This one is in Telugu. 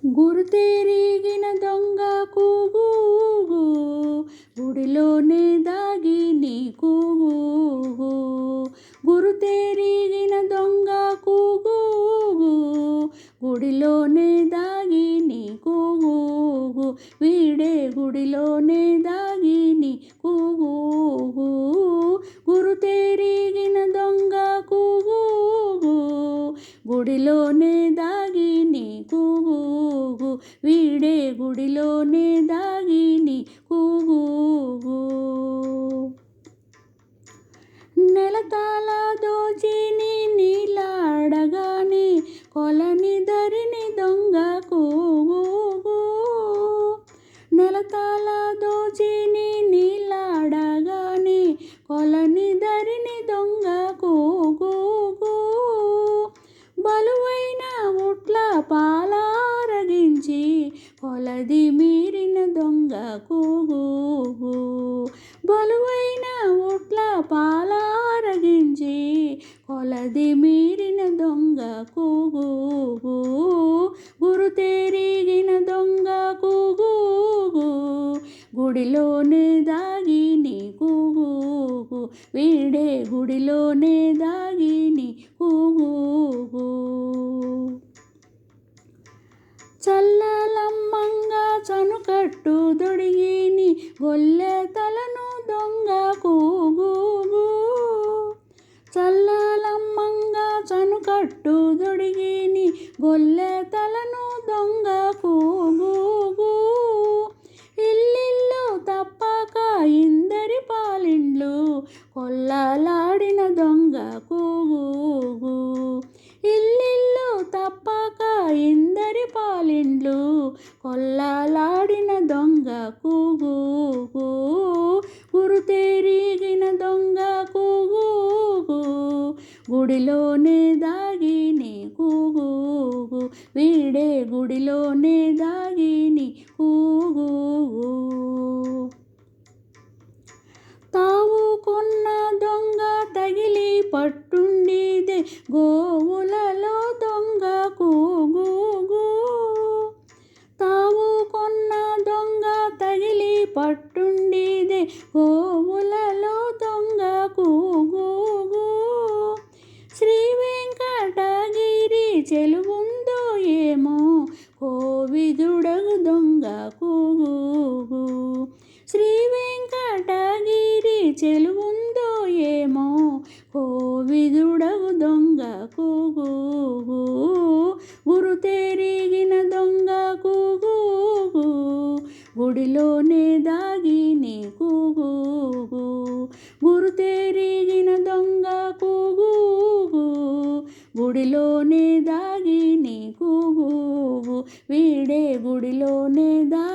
గురుతెరిగిన దొంగ కూగూగు, గుడిలోనే దాగి నీ కూగూగు. గురుతెరిగిన దొంగ కూగూగు, గుడిలోనే దాగి నీ కూగూగు. వీడే గుడిలోనే దాగి నీ కూగూగు. గురుతెరిగిన దొంగ కూగూగు, గుడిలోనే దాగి నీ కూగూగు. వీడే గుడిలోనే దాగి నీ కూగూగు. నెలతాళ దోచి నీలాడగానే కొలని ధరిని దొంగ కూగూగు. నెలతాళ దోచి నీలాడగానే కొలని ధరిని దొంగ కూగూగు. బలువైన ఉట్ల పాలారగించి కొలది మీరిన దొంగ కూగూగు. బలువైన ఉట్ల పాలారగించి కొలది మీరిన దొంగ కూగూగు. గురుతెరిగిన దొంగ కూగూగు, గుడిలోనే దాగి నీ కూగూగు. వీడే గుడిలోనే దాగి నీ కూగూగు. చల్లలమ్మంగా చనుకట్టు దొడిగిని గొల్లె తలను దొంగ కూగూగు. చల్లలమ్మంగా చనుకట్టు దొడిగిని గొల్లె తలను దొంగ కూగూగు. ఇల్లిల్లు తప్పక ఇందరి పాలిండ్లు కొల్లలాడిన దొంగ కూగూగు. ఇల్లిల్లు తప్పక ఇందరి పాలిండ్లు కొల్లలాడిన దొంగ కూగూగు. గురుతెరిగిన దొంగ కూగూగు, గుడిలోనే దాగి నీ కూగూగు. వీడే గుడిలోనే దాగి నీ కూగూగు. తావుకున్న దొంగ తగిలి పట్టుండిదే గోవులలో దొంగ కూగూగు. తావుకున్న దొంగ తగిలి పట్టుండిదే గోవులలో దొంగ కూగూగు. శ్రీ వెంకటగిరి చెలువుందో ఏమో కోవిదుడగు దొంగ కూగూగు. శ్రీ వెంకటగిరి చెలువుందో ఏమో కోవిదుడగు దొంగ కూగూగు. గురుతెరిగిన దొంగ కూగూగు, గుడిలోనే దాగి నీ కూగూగు. గురుతెరిగిన దొంగ కూగూగు, గుడిలోనే దాగి నీ కూగూగు. వీడే గుడిలోనే దాగి